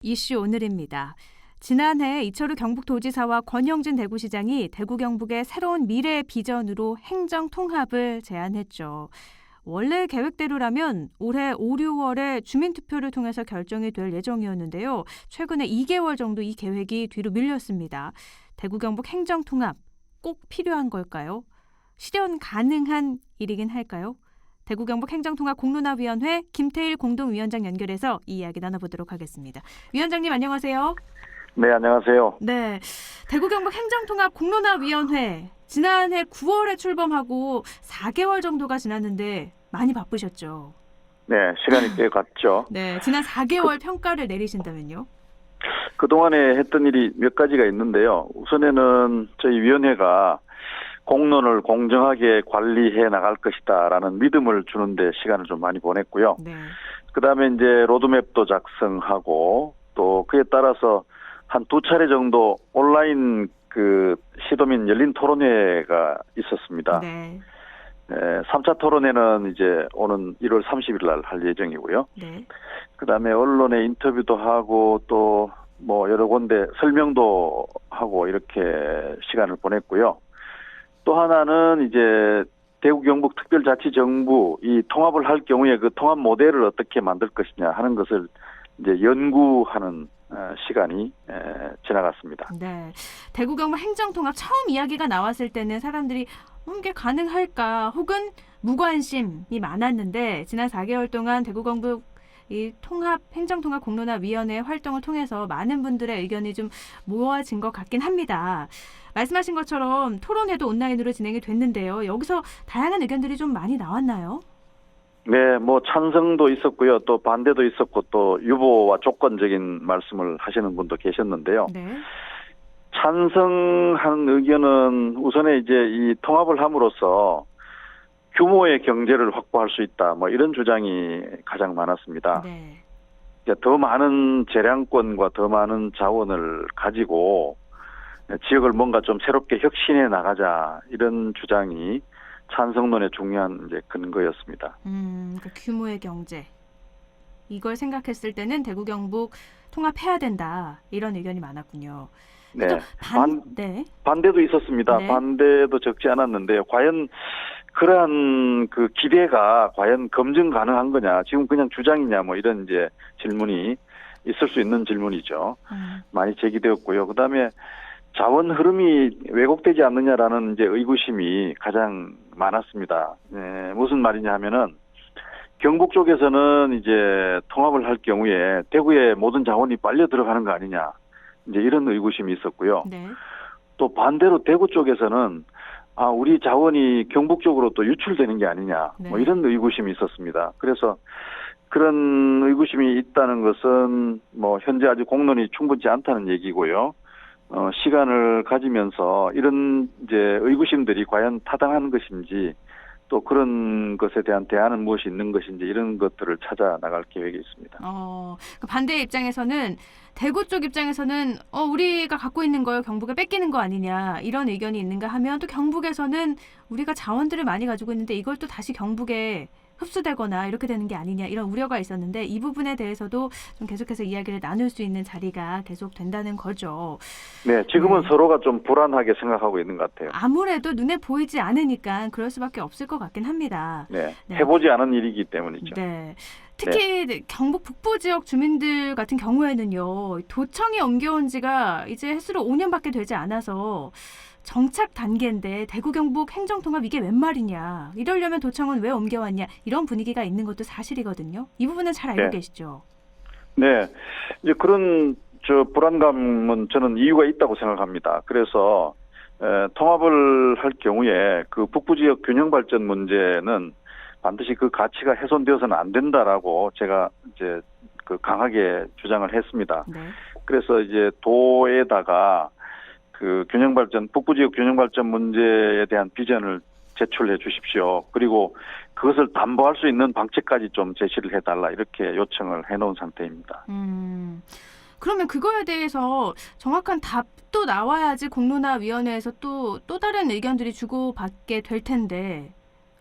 이슈 오늘입니다. 지난해 이철우 경북도지사와 권영진 대구시장이 대구 경북의 새로운 미래 비전으로 행정 통합을 제안했죠. 원래 계획대로라면 올해 5, 6월에 주민투표를 통해서 결정이 될 예정이었는데요. 최근에 2개월 정도 이 계획이 뒤로 밀렸습니다. 대구 경북 행정 통합 꼭 필요한 걸까요? 실현 가능한 일이긴 할까요? 대구 경북 행정통합 공론화위원회 김태일 공동위원장 연결해서 이 이야기 나눠보도록 하겠습니다. 위원장님 안녕하세요. 네, 안녕하세요. 네, 대구 경북 행정통합 공론화위원회 지난해 9월에 출범하고 4개월 정도가 지났는데 많이 바쁘셨죠? 네, 시간이 꽤 갔죠. 네, 지난 4개월 평가를 내리신다면요? 그동안에 했던 일이 몇 가지가 있는데요. 우선에는 저희 위원회가 공론을 공정하게 관리해 나갈 것이다라는 믿음을 주는데 시간을 좀 많이 보냈고요. 네. 그다음에 이제 로드맵도 작성하고 또 그에 따라서 한 2차례 정도 온라인 시도민 열린 토론회가 있었습니다. 네. 3차 토론회는 이제 오는 1월 30일 날 할 예정이고요. 네. 그다음에 언론에 인터뷰도 하고 또 뭐 여러 군데 설명도 하고 이렇게 시간을 보냈고요. 또 하나는 이제 대구 경북 특별자치정부 이 통합을 할 경우에 그 통합 모델을 어떻게 만들 것이냐 하는 것을 이제 연구하는 시간이 지나갔습니다. 네, 대구 경북 행정통합 처음 이야기가 나왔을 때는 사람들이 이게 가능할까 혹은 무관심이 많았는데 지난 4개월 동안 대구 경북 이 행정통합 공론화위원회 활동을 통해서 많은 분들의 의견이 좀 모아진 것 같긴 합니다. 말씀하신 것처럼 토론회도 온라인으로 진행이 됐는데요. 여기서 다양한 의견들이 좀 많이 나왔나요? 네, 뭐 찬성도 있었고요. 또 반대도 있었고 또 유보와 조건적인 말씀을 하시는 분도 계셨는데요. 네. 찬성하는 의견은 우선에 이제 이 통합을 함으로써 규모의 경제를 확보할 수 있다. 뭐 이런 주장이 가장 많았습니다. 네. 더 많은 재량권과 더 많은 자원을 가지고 지역을 뭔가 좀 새롭게 혁신해 나가자 이런 주장이 찬성론의 중요한 이제 근거였습니다. 그 규모의 경제 이걸 생각했을 때는 대구 경북 통합해야 된다 이런 의견이 많았군요. 네. 네. 반대도 있었습니다. 네. 반대도 적지 않았는데요. 과연 그러한 그 기대가 과연 검증 가능한 거냐? 지금 그냥 주장이냐? 뭐 이런 이제 질문이 있을 수 있는 질문이죠. 많이 제기되었고요. 그다음에 자원 흐름이 왜곡되지 않느냐라는 이제 의구심이 가장 많았습니다. 네, 무슨 말이냐 하면은 경북 쪽에서는 이제 통합을 할 경우에 대구에 모든 자원이 빨려 들어가는 거 아니냐? 이제 이런 의구심이 있었고요. 네. 또 반대로 대구 쪽에서는 우리 자원이 경북 쪽으로 또 유출되는 게 아니냐, 네. 뭐 이런 의구심이 있었습니다. 그래서 그런 의구심이 있다는 것은 뭐 현재 아직 공론이 충분치 않다는 얘기고요. 시간을 가지면서 이런 이제 의구심들이 과연 타당한 것인지 또 그런 것에 대한 대안은 무엇이 있는 것인지 이런 것들을 찾아 나갈 계획이 있습니다. 그 반대의 입장에서는 대구 쪽 입장에서는 우리가 갖고 있는 걸 경북에 뺏기는 거 아니냐 이런 의견이 있는가 하면 또 경북에서는 우리가 자원들을 많이 가지고 있는데 이걸 또 다시 경북에 흡수되거나 이렇게 되는 게 아니냐 이런 우려가 있었는데 이 부분에 대해서도 좀 계속해서 이야기를 나눌 수 있는 자리가 계속 된다는 거죠. 네, 지금은 서로가 좀 불안하게 생각하고 있는 것 같아요. 아무래도 눈에 보이지 않으니까 그럴 수밖에 없을 것 같긴 합니다. 네, 해보지 않은 일이기 때문이죠. 네. 특히 경북 북부 지역 주민들 같은 경우에는요. 도청이 옮겨온 지가 이제 횟수로 5년밖에 되지 않아서 정착 단계인데 대구 경북 행정통합 이게 웬 말이냐. 이러려면 도청은 왜 옮겨왔냐. 이런 분위기가 있는 것도 사실이거든요. 이 부분은 잘 알고 계시죠? 네. 이제 그런 불안감은 저는 이유가 있다고 생각합니다. 그래서 통합을 할 경우에 그 북부 지역 균형 발전 문제는 반드시 그 가치가 훼손되어서는 안 된다라고 제가 이제 강하게 주장을 했습니다. 네. 그래서 이제 도에다가 그 북부 지역 균형 발전 문제에 대한 비전을 제출해 주십시오. 그리고 그것을 담보할 수 있는 방책까지 좀 제시를 해달라 이렇게 요청을 해놓은 상태입니다. 그러면 그거에 대해서 정확한 답도 나와야지 공론화위원회에서 또 다른 의견들이 주고받게 될 텐데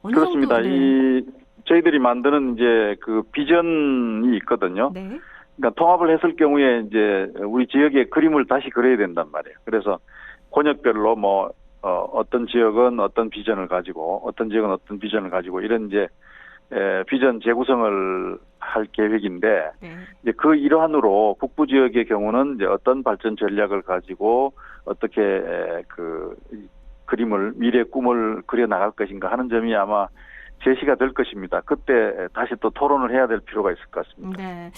어느 그렇습니다. 정도, 네. 저희들이 만드는 이제 그 비전이 있거든요. 네. 그러니까 통합을 했을 경우에 이제 우리 지역의 그림을 다시 그려야 된단 말이에요. 그래서 권역별로 뭐 어떤 지역은 어떤 비전을 가지고 어떤 지역은 어떤 비전을 가지고 이런 이제 비전 재구성을 할 계획인데 네. 이제 그 일환으로 북부 지역의 경우는 이제 어떤 발전 전략을 가지고 어떻게 그 그림을 미래 꿈을 그려 나갈 것인가 하는 점이 아마 제시가 될 것입니다. 그때 다시 또 토론을 해야 될 필요가 있을 것 같습니다. 네.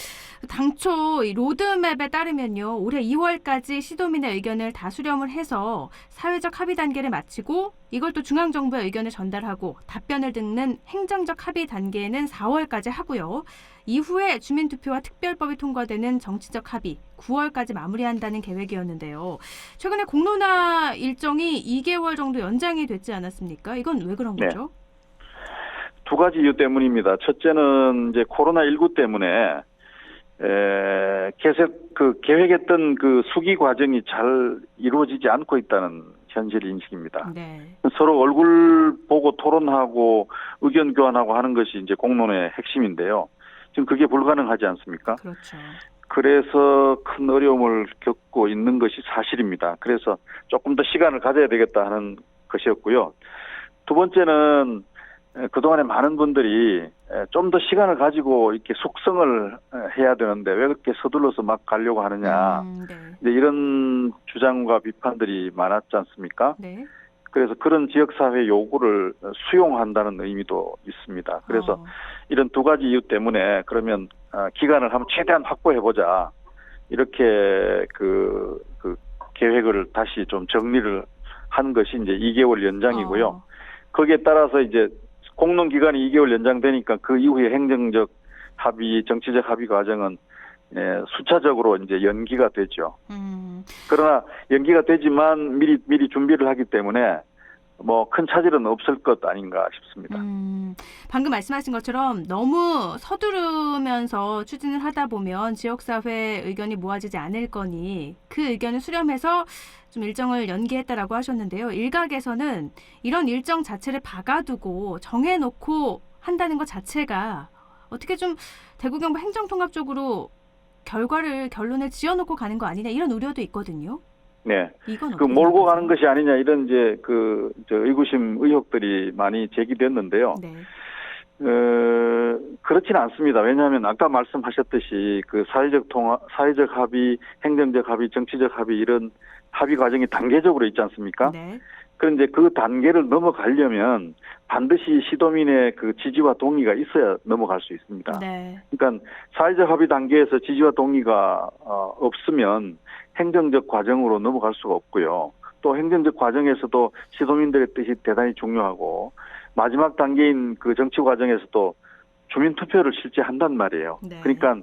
당초 이 로드맵에 따르면요. 올해 2월까지 시도민의 의견을 다 수렴을 해서 사회적 합의 단계를 마치고 이걸 또 중앙정부의 의견을 전달하고 답변을 듣는 행정적 합의 단계는 4월까지 하고요. 이후에 주민투표와 특별법이 통과되는 정치적 합의 9월까지 마무리한다는 계획이었는데요. 최근에 공론화 일정이 2개월 정도 연장이 됐지 않았습니까? 이건 왜 그런 네. 거죠? 두 가지 이유 때문입니다. 첫째는 이제 코로나19 때문에 계속 그 계획했던 그 수기 과정이 잘 이루어지지 않고 있다는 현실 인식입니다. 네. 서로 얼굴 보고 토론하고 의견 교환하고 하는 것이 이제 공론의 핵심인데요. 지금 그게 불가능하지 않습니까? 그렇죠. 그래서 큰 어려움을 겪고 있는 것이 사실입니다. 그래서 조금 더 시간을 가져야 되겠다 하는 것이었고요. 두 번째는 그동안에 많은 분들이 좀 더 시간을 가지고 이렇게 숙성을 해야 되는데 왜 그렇게 서둘러서 막 가려고 하느냐. 네. 이제 이런 주장과 비판들이 많았지 않습니까? 네. 그래서 그런 지역사회 요구를 수용한다는 의미도 있습니다. 그래서 이런 두 가지 이유 때문에 그러면 기간을 한번 최대한 확보해보자. 이렇게 그 계획을 다시 좀 정리를 한 것이 이제 2개월 연장이고요. 거기에 따라서 이제 공론 기간이 2개월 연장되니까 그 이후에 행정적 합의, 정치적 합의 과정은 수차적으로 이제 연기가 되죠. 그러나 연기가 되지만 미리 준비를 하기 때문에 뭐 큰 차질은 없을 것 아닌가 싶습니다. 방금 말씀하신 것처럼 너무 서두르면서 추진을 하다 보면 지역사회 의견이 모아지지 않을 거니 그 의견을 수렴해서 좀 일정을 연기했다라고 하셨는데요. 일각에서는 이런 일정 자체를 박아두고 정해놓고 한다는 것 자체가 어떻게 좀 대구 경북 행정통합 쪽으로 결론을 지어놓고 가는 거 아니냐 이런 우려도 있거든요. 네. 이건 그 어떻게 몰고 생각하세요? 가는 것이 아니냐 이런 이제 의구심 의혹들이 많이 제기됐는데요. 네. 그렇지는 않습니다. 왜냐하면 아까 말씀하셨듯이 그 사회적 합의, 행정적 합의, 정치적 합의 이런 합의 과정이 단계적으로 있지 않습니까? 네. 그런데 그 단계를 넘어가려면 반드시 시도민의 그 지지와 동의가 있어야 넘어갈 수 있습니다. 네. 그러니까 사회적 합의 단계에서 지지와 동의가 없으면 행정적 과정으로 넘어갈 수가 없고요. 또 행정적 과정에서도 시도민들의 뜻이 대단히 중요하고 마지막 단계인 그 정치 과정에서도 주민 투표를 실제 한단 말이에요. 네. 그러니까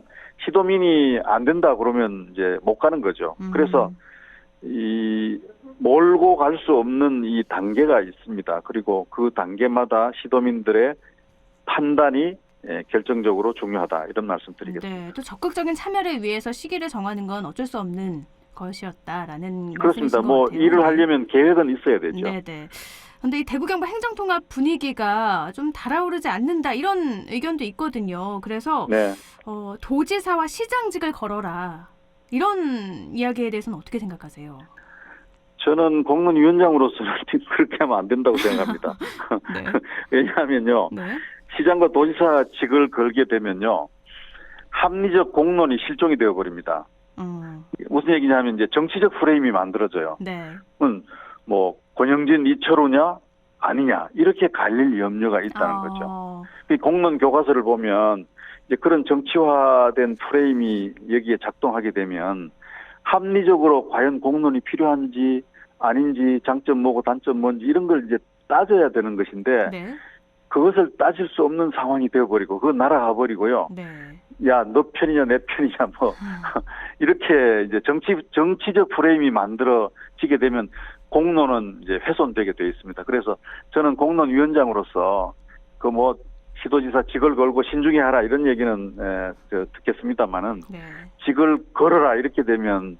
시도민이 안 된다 그러면 이제 못 가는 거죠. 그래서 이 몰고 갈 수 없는 이 단계가 있습니다. 그리고 그 단계마다 시도민들의 판단이 결정적으로 중요하다 이런 말씀드리겠습니다. 네, 또 적극적인 참여를 위해서 시기를 정하는 건 어쩔 수 없는 것이었다라는 그렇습니다. 말씀이신 것 뭐 같아요. 일을 하려면 계획은 있어야 되죠. 네. 그런데 이 대구 경북 행정통합 분위기가 좀 달아오르지 않는다 이런 의견도 있거든요. 그래서 네. 도지사와 시장직을 걸어라 이런 이야기에 대해서는 어떻게 생각하세요? 저는 공론위원장으로서는 그렇게 하면 안 된다고 생각합니다. 네. 왜냐하면요. 네. 시장과 도지사직을 걸게 되면요. 합리적 공론이 실종이 되어버립니다. 무슨 얘기냐면 이제 정치적 프레임이 만들어져요. 네. 뭐 권영진 이철우냐 아니냐 이렇게 갈릴 염려가 있다는 거죠. 공론 교과서를 보면 이제 그런 정치화된 프레임이 여기에 작동하게 되면 합리적으로 과연 공론이 필요한지 아닌지 장점 뭐고 단점 뭔지 이런 걸 이제 따져야 되는 것인데 네. 그것을 따질 수 없는 상황이 되어버리고 그거 날아가 버리고요. 네. 야, 너 편이냐 내 편이냐 뭐 이렇게 이제 정치적 프레임이 만들어지게 되면 공론은 이제 훼손되게 되어 있습니다. 그래서 저는 공론위원장으로서 그 뭐 시도지사 직을 걸고 신중히 하라 이런 얘기는 듣겠습니다만은 네. 직을 걸어라 이렇게 되면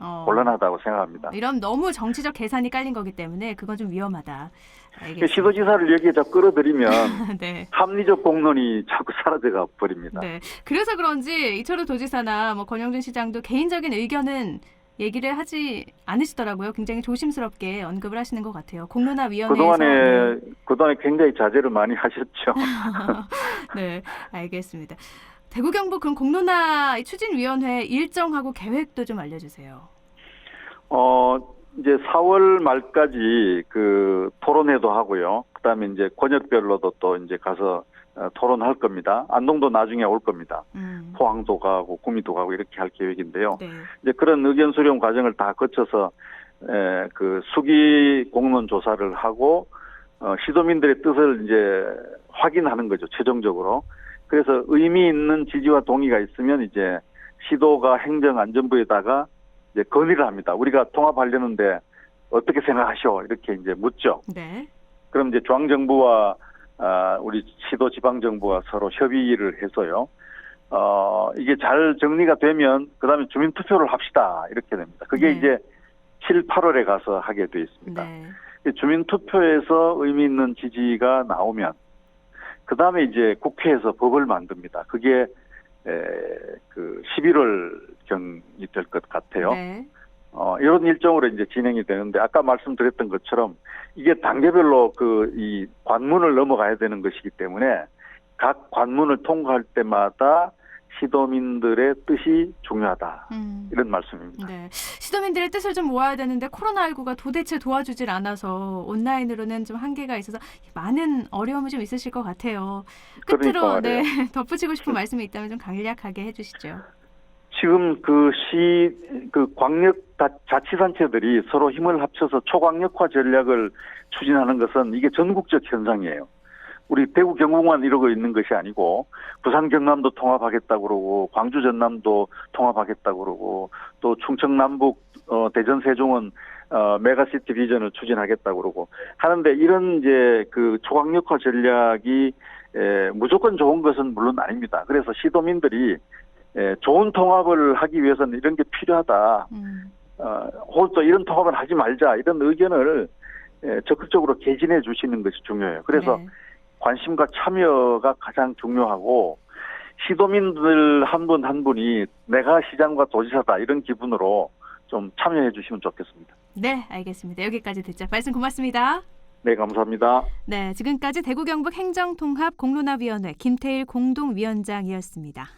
곤란하다고 생각합니다. 이런 너무 정치적 계산이 깔린 거기 때문에 그건 좀 위험하다. 알겠습니다. 시도지사를 여기에 자꾸 끌어들이면 네. 합리적 공론이 자꾸 사라져가 버립니다. 네. 그래서 그런지 이철우 도지사나 권영준 시장도 개인적인 의견은 얘기를 하지 않으시더라고요. 굉장히 조심스럽게 언급을 하시는 것 같아요. 공론화위원회에서 그동안에 굉장히 자제를 많이 하셨죠. 네, 알겠습니다. 대구 경북 그럼 공론화 추진위원회 일정하고 계획도 좀 알려주세요. 이제 4월 말까지 그 토론회도 하고요. 그다음에 이제 권역별로도 또 이제 가서 토론할 겁니다. 안동도 나중에 올 겁니다. 포항도 가고 구미도 가고 이렇게 할 계획인데요. 네. 이제 그런 의견 수렴 과정을 다 거쳐서 그 수기 공론 조사를 하고 시도민들의 뜻을 이제 확인하는 거죠. 최종적으로. 그래서 의미 있는 지지와 동의가 있으면 이제 시도가 행정안전부에다가 이제 건의를 합니다. 우리가 통합하려는데 어떻게 생각하시오? 이렇게 이제 묻죠. 네. 그럼 이제 중앙정부와 우리 시도 지방정부가 서로 협의를 해서요. 이게 잘 정리가 되면 그다음에 주민투표를 합시다. 이렇게 됩니다. 그게 네. 이제 7, 8월에 가서 하게 돼 있습니다. 네. 주민투표에서 의미 있는 지지가 나오면 그다음에 이제 국회에서 법을 만듭니다. 그게 그 11월경이 될 것 같아요. 네. 이런 일정으로 이제 진행이 되는데 아까 말씀드렸던 것처럼 이게 단계별로 이 관문을 넘어가야 되는 것이기 때문에 각 관문을 통과할 때마다 시도민들의 뜻이 중요하다. 이런 말씀입니다. 네. 시도민들의 뜻을 좀 모아야 되는데 코로나19가 도대체 도와주질 않아서 온라인으로는 좀 한계가 있어서 많은 어려움이 좀 있으실 것 같아요. 끝으로 네, 덧붙이고 싶은 말씀이 있다면 좀 간략하게 해주시죠. 지금 광역 자치단체들이 서로 힘을 합쳐서 초광역화 전략을 추진하는 것은 이게 전국적 현상이에요. 우리 대구 경북만 이러고 있는 것이 아니고 부산 경남도 통합하겠다고 그러고 광주 전남도 통합하겠다고 그러고 또 충청 남북 대전 세종은 메가시티 비전을 추진하겠다고 그러고 하는데 이런 이제 그 초광역화 전략이 무조건 좋은 것은 물론 아닙니다. 그래서 시도민들이 좋은 통합을 하기 위해서는 이런 게 필요하다. 또 이런 통합은 하지 말자. 이런 의견을 적극적으로 개진해 주시는 것이 중요해요. 그래서 네. 관심과 참여가 가장 중요하고 시도민들 한 분 한 분이 내가 시장과 도지사다 이런 기분으로 좀 참여해 주시면 좋겠습니다. 네, 알겠습니다. 여기까지 듣죠. 말씀 고맙습니다. 네, 감사합니다. 네, 지금까지 대구 경북 행정통합 공론화위원회 김태일 공동위원장이었습니다.